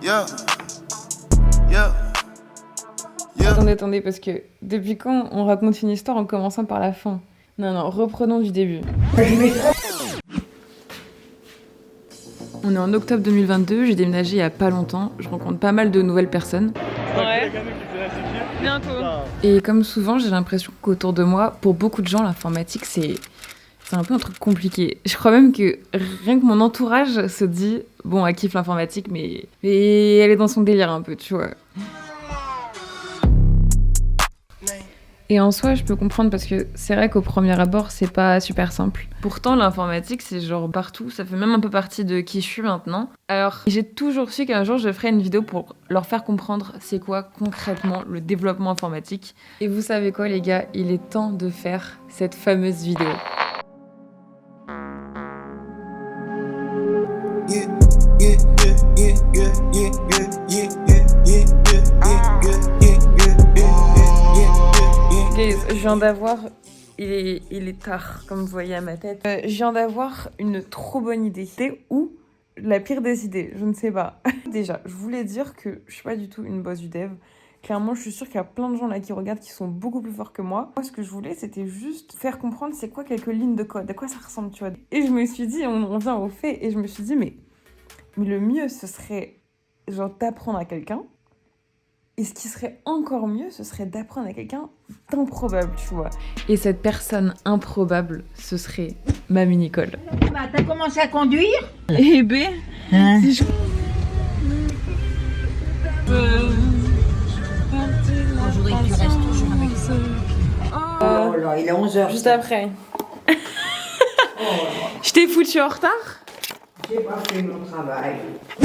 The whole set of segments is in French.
Yeah. Yeah. Yeah. Attendez, parce que depuis quand on raconte une histoire en commençant par la fin? Non, reprenons du début. On est en octobre 2022, j'ai déménagé il y a pas longtemps, je rencontre pas mal de nouvelles personnes. Ouais. Bientôt. Et comme souvent, j'ai l'impression qu'autour de moi, pour beaucoup de gens, l'informatique, c'est un peu un truc compliqué. Je crois même que rien que mon entourage se dit « Bon, elle kiffe l'informatique, mais elle est dans son délire un peu, tu vois. » Et en soi, je peux comprendre parce que c'est vrai qu'au premier abord, c'est pas super simple. Pourtant, l'informatique, c'est genre partout. Ça fait même un peu partie de qui je suis maintenant. Alors, j'ai toujours su qu'un jour, je ferais une vidéo pour leur faire comprendre c'est quoi concrètement le développement informatique. Et vous savez quoi, les gars? Il est temps de faire cette fameuse vidéo. Je viens d'avoir, il est tard, comme vous voyez à ma tête. Je viens d'avoir une trop bonne idée. Ou la pire des idées, je ne sais pas. Déjà, je voulais dire que je suis pas du tout une boss du dev. Clairement, je suis sûre qu'il y a plein de gens là qui regardent qui sont beaucoup plus forts que moi. Moi, ce que je voulais, c'était juste faire comprendre c'est quoi quelques lignes de code, à quoi ça ressemble, tu vois. Et je me suis dit, on vient au fait, et je me suis dit, mais le mieux, ce serait genre d'apprendre à quelqu'un. Et ce qui serait encore mieux, ce serait d'apprendre à quelqu'un d'improbable, tu vois. Et cette personne improbable, ce serait Mamie Nicole. Bah, t'as commencé à conduire? Eh ben, Hein? si je... Je voudrais que tu restes toujours avec ça. Oh là, il est 11h. Juste après. Je t'ai foutu en retard? J'ai pas fait mon travail.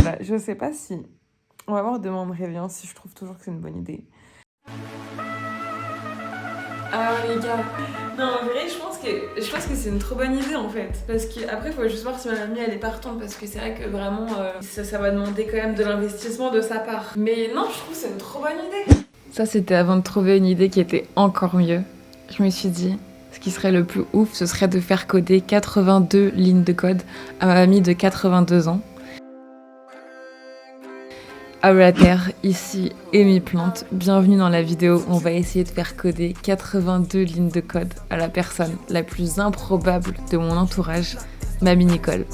Bah, je sais pas si... On va voir demain, on me revient si je trouve toujours que c'est une bonne idée. Alors les gars, non en vrai je pense que c'est une trop bonne idée en fait. Parce qu'après il faut juste voir si ma mamie elle est partante. Parce que c'est vrai que vraiment ça va demander quand même de l'investissement de sa part. Mais non, je trouve que c'est une trop bonne idée. Ça c'était avant de trouver une idée qui était encore mieux. Je me suis dit, ce qui serait le plus ouf, ce serait de faire coder 82 lignes de code à ma mamie de 82 ans. À la Terre, ici Amy Plante, bienvenue dans la vidéo où on va essayer de faire coder 82 lignes de code à la personne la plus improbable de mon entourage, Mamie Nicole.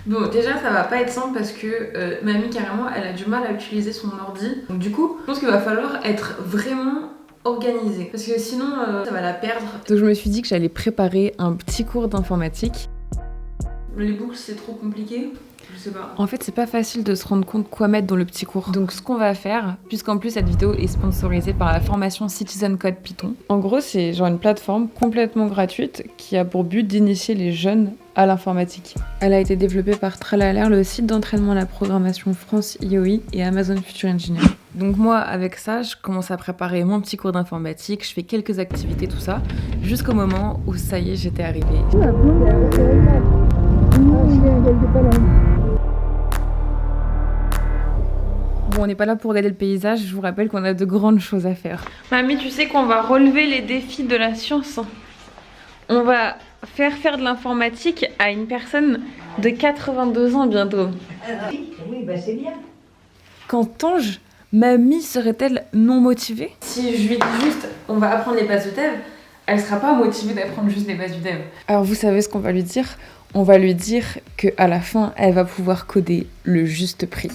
Bon, déjà ça va pas être simple parce que Mamie carrément elle a du mal à utiliser son ordi. Donc du coup, je pense qu'il va falloir être vraiment organisée parce que sinon ça va la perdre. Donc je me suis dit que j'allais préparer un petit cours d'informatique. Les boucles c'est trop compliqué? Je sais pas. En fait c'est pas facile de se rendre compte quoi mettre dans le petit cours. Donc ce qu'on va faire, puisqu'en plus cette vidéo est sponsorisée par la formation Citizen Code Python. En gros c'est genre une plateforme complètement gratuite qui a pour but d'initier les jeunes à l'informatique. Elle a été développée par Tralala, le site d'entraînement à la programmation France IOI et Amazon Future Engineer. Donc moi, avec ça, je commence à préparer mon petit cours d'informatique, je fais quelques activités, tout ça, jusqu'au moment où ça y est, j'étais arrivée. Bon, on n'est pas là pour regarder le paysage, je vous rappelle qu'on a de grandes choses à faire. Mamie, tu sais qu'on va relever les défis de la science. On va faire de l'informatique à une personne de 82 ans bientôt. Oui, bah c'est bien. Qu'entends-je? Mamie serait-elle non motivée? Si je lui dis juste on va apprendre les bases de dev, elle sera pas motivée d'apprendre juste les bases du dev. Alors vous savez ce qu'on va lui dire? On va lui dire qu'à la fin elle va pouvoir coder le juste prix.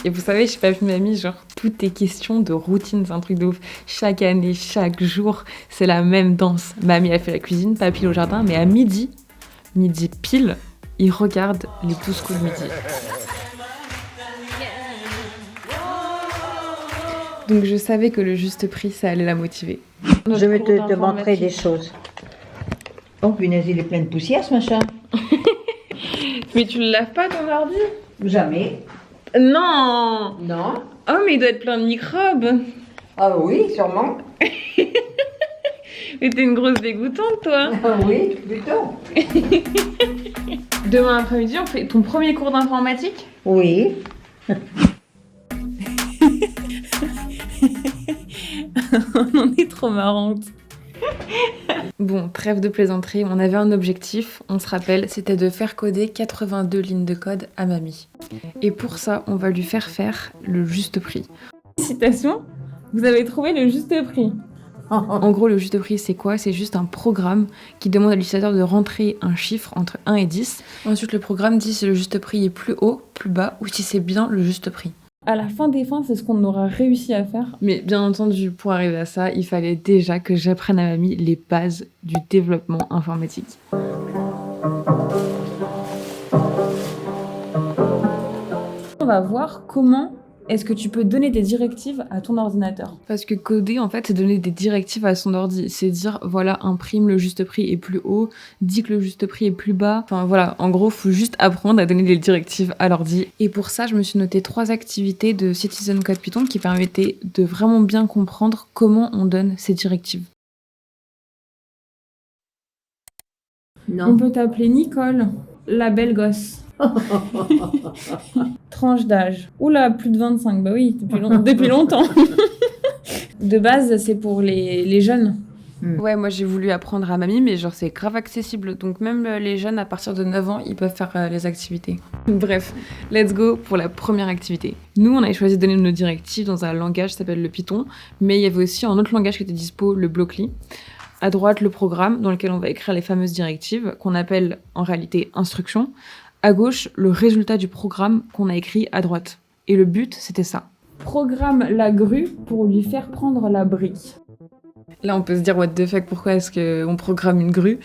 Et vous savez, je sais pas vu Mamie, genre tout est question de routine, c'est un truc de ouf. Chaque année, chaque jour, c'est la même danse. Mamie elle fait la cuisine, papy au jardin, mais à midi pile, il regarde les 12 coups de midi. Donc je savais que le juste prix, ça allait la motiver. Je vais te montrer des choses. Oh punaise, il est plein de poussière ce machin. Mais tu le laves pas ton ordi? Jamais. Non! Non. Oh mais il doit être plein de microbes. Ah oui, sûrement. Mais t'es une grosse dégoûtante toi. Ah oui, plutôt. Demain après-midi, on fait ton premier cours d'informatique? Oui. On est trop marrante. Bon, trêve de plaisanterie, on avait un objectif, on se rappelle, c'était de faire coder 82 lignes de code à mamie. Et pour ça, on va lui faire le juste prix. Félicitations, vous avez trouvé le juste prix. En gros, le juste prix, c'est quoi? C'est juste un programme qui demande à l'utilisateur de rentrer un chiffre entre 1 et 10. Ensuite, le programme dit si le juste prix est plus haut, plus bas, ou si c'est bien le juste prix. À la fin des fins, c'est ce qu'on aura réussi à faire. Mais bien entendu, pour arriver à ça, il fallait déjà que j'apprenne à mamie les bases du développement informatique. On va voir comment est-ce que tu peux donner des directives à ton ordinateur. Parce que coder, en fait, c'est donner des directives à son ordi. C'est dire, voilà, imprime, le juste prix est plus haut, dis que le juste prix est plus bas. Enfin voilà, en gros, faut juste apprendre à donner des directives à l'ordi. Et pour ça, je me suis noté 3 activités de Citizen Code Python qui permettaient de vraiment bien comprendre comment on donne ces directives. Non. On peut t'appeler Nicole, la belle gosse. Tranche d'âge. Oula, plus de 25, bah oui, depuis longtemps. De base, c'est pour les jeunes. Ouais, moi j'ai voulu apprendre à mamie, mais genre c'est grave accessible. Donc même les jeunes à partir de 9 ans, ils peuvent faire les activités. Bref, let's go pour la première activité. Nous, on avait choisi de donner nos directives dans un langage qui s'appelle le Python, mais il y avait aussi un autre langage qui était dispo, le Blockly. À droite, le programme dans lequel on va écrire les fameuses directives, qu'on appelle en réalité instructions. À gauche, le résultat du programme qu'on a écrit à droite. Et le but, c'était ça. Programme la grue pour lui faire prendre la brique. Là, on peut se dire, what the fuck, pourquoi est-ce qu'on programme une grue?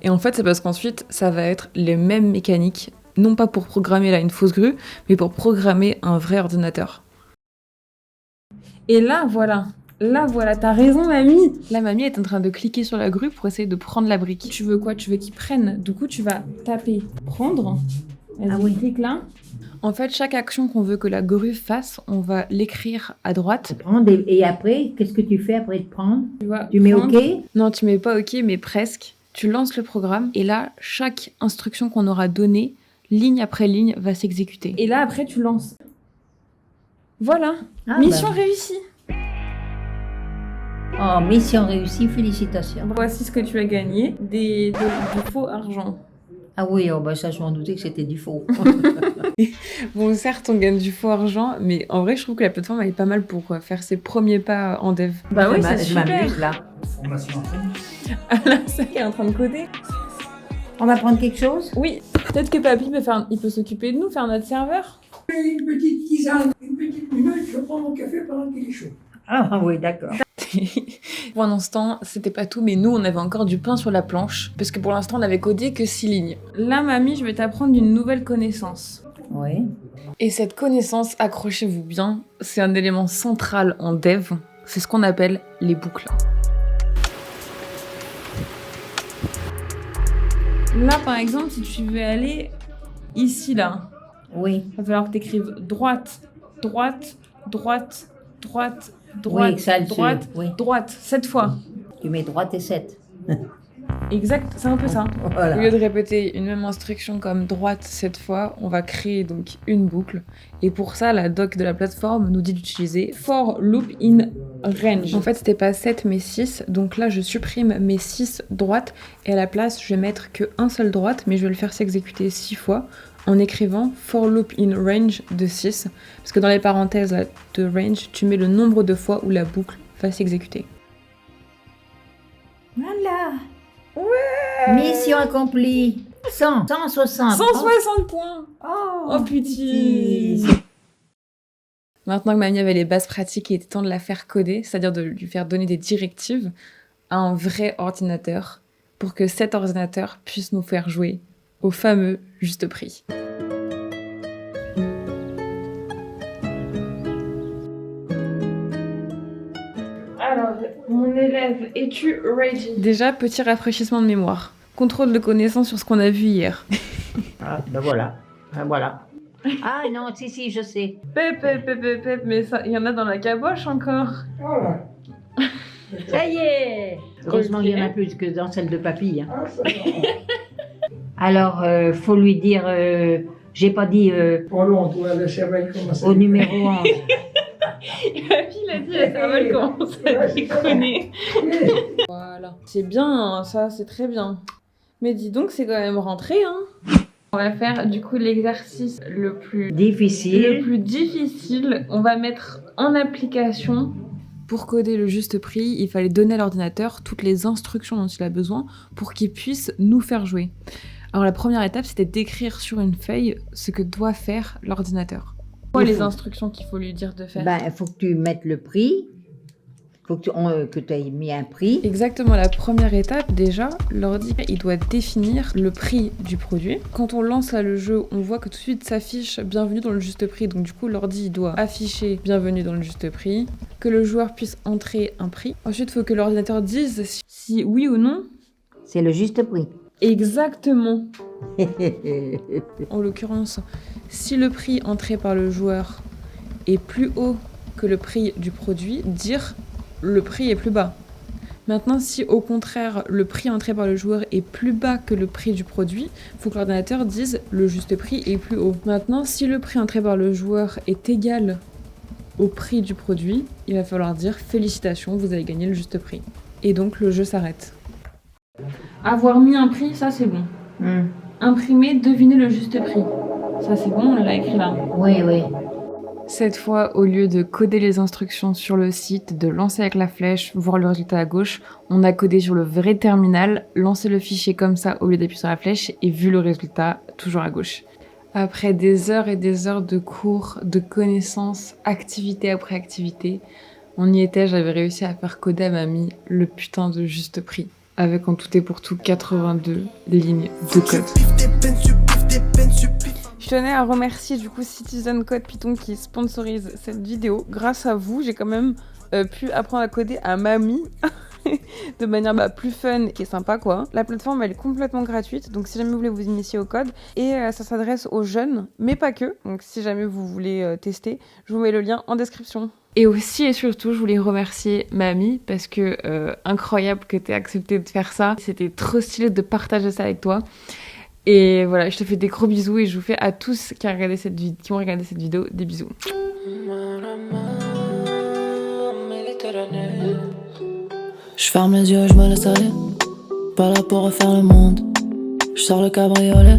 Et en fait, c'est parce qu'ensuite, ça va être les mêmes mécaniques, non pas pour programmer là une fausse grue, mais pour programmer un vrai ordinateur. Et là, voilà, t'as raison, mamie. La mamie est en train de cliquer sur la grue pour essayer de prendre la brique. Tu veux quoi? Tu veux qu'il prenne. Du coup, tu vas taper prendre. Vas-y, clique là. En fait, chaque action qu'on veut que la grue fasse, on va l'écrire à droite. Prendre et après, qu'est-ce que tu fais après de prendre? Tu mets prendre. OK? Non, tu mets pas OK, mais presque. Tu lances le programme et là, chaque instruction qu'on aura donnée, ligne après ligne, va s'exécuter. Et là, après, tu lances. Voilà. Mission réussie. Oh, mission réussie, félicitations. Voici ce que tu as gagné, du faux argent. Ah oui, oh bah ça, je m'en doutais que c'était du faux. Bon, certes, on gagne du faux argent, mais en vrai, je trouve que la plateforme, elle est pas mal pour faire ses premiers pas en dev. Bah oui, c'est super. Je m'amuse, là. Formation en famille. Ah là, ça qui est en train de coder. On va prendre quelque chose? Oui, peut-être que papy il peut s'occuper de nous, faire notre serveur. Une petite tisane, une petite minute, je prends mon café pendant qu'il est chaud. Ah oui, d'accord. Pendant ce temps, c'était pas tout, mais nous, on avait encore du pain sur la planche, parce que pour l'instant, on avait codé que 6 lignes. Là, mamie, je vais t'apprendre une nouvelle connaissance. Oui. Et cette connaissance, accrochez-vous bien, c'est un élément central en dev, c'est ce qu'on appelle les boucles. Là, par exemple, si tu veux aller ici, là, oui. Il va falloir que tu écrives droite, droite, droite, droite, droite, oui, ça, droite, oui. Droite, 7 fois. Tu mets droite et 7. Exact, c'est un peu ça. Voilà. Au lieu de répéter une même instruction comme droite 7 fois, on va créer donc une boucle. Et pour ça, la doc de la plateforme nous dit d'utiliser for loop in range. En fait, c'était pas 7 mais 6. Donc là, je supprime mes 6 droites et à la place, je vais mettre qu'un seul droite, mais je vais le faire s'exécuter 6 fois en écrivant for loop in range de 6. Parce que dans les parenthèses là, de range, tu mets le nombre de fois où la boucle va s'exécuter. Voilà. Ouais. Mission accomplie. 160. 160 points. Oh pitié. Maintenant que mamie avait les bases pratiques, il était temps de la faire coder, c'est-à-dire de lui faire donner des directives à un vrai ordinateur pour que cet ordinateur puisse nous faire jouer au fameux juste prix. Alors, mon élève, es-tu ready? Déjà, petit rafraîchissement de mémoire. Contrôle de connaissances sur ce qu'on a vu hier. Ah, ben voilà. Ben voilà. Ah non, si, je sais. Pep, mais ça, il y en a dans la caboche encore. Voilà. Ça y est. Heureusement qu'il y en a plus que dans celle de papy. Hein. Ah, ça va. Alors, faut lui dire, j'ai pas dit Pas long, toi, le cerveau commence à... au numéro 11. Il a dit la cervelle commence à déconner. Voilà. C'est bien, hein, ça, c'est très bien. Mais dis donc, c'est quand même rentré, hein. On va faire du coup l'exercice le plus difficile. On va mettre en application. Pour coder le juste prix, il fallait donner à l'ordinateur toutes les instructions dont il a besoin pour qu'il puisse nous faire jouer. Alors la première étape, c'était d'écrire sur une feuille ce que doit faire l'ordinateur. Quoi les instructions qu'il faut lui dire de faire? Il faut que tu mettes le prix. Il faut que tu aies mis un prix. Exactement, la première étape déjà, l'ordi, il doit définir le prix du produit. Quand on lance là, le jeu, on voit que tout de suite s'affiche bienvenue dans le juste prix. Donc du coup, l'ordi doit afficher bienvenue dans le juste prix, que le joueur puisse entrer un prix. Ensuite, il faut que l'ordinateur dise si oui ou non. C'est le juste prix. Exactement. En l'occurrence, si le prix entré par le joueur est plus haut que le prix du produit, dire le prix est plus bas. Maintenant, si au contraire le prix entré par le joueur est plus bas que le prix du produit, il faut que l'ordinateur dise le juste prix est plus haut. Maintenant, si le prix entré par le joueur est égal au prix du produit, il va falloir dire félicitations, vous avez gagné le juste prix. Et donc le jeu s'arrête. Avoir mis un prix, ça c'est bon. Imprimer, deviner le juste prix. Ça c'est bon, on l'a écrit là. Oui. Cette fois, au lieu de coder les instructions sur le site, de lancer avec la flèche, voir le résultat à gauche, on a codé sur le vrai terminal, lancé le fichier comme ça au lieu d'appuyer sur la flèche et vu le résultat toujours à gauche. Après des heures et des heures de cours, de connaissances, activité après activité, on y était, j'avais réussi à faire coder à mamie le putain de juste prix. Avec en tout et pour tout 82 lignes de code. Je tenais à remercier du coup Citizen Code Python qui sponsorise cette vidéo. Grâce à vous, j'ai quand même pu apprendre à coder à mamie de manière plus fun et sympa quoi. La plateforme elle est complètement gratuite, donc si jamais vous voulez vous initier au code, et ça s'adresse aux jeunes, mais pas que. Donc si jamais vous voulez tester, je vous mets le lien en description. Et aussi et surtout, je voulais remercier mamie parce que incroyable que t'aies accepté de faire ça. C'était trop stylé de partager ça avec toi. Et voilà, je te fais des gros bisous et je vous fais à tous qui ont regardé cette vidéo des bisous. Je ferme les yeux, je me laisse aller. Pas là pour refaire le monde. Je sors le cabriolet.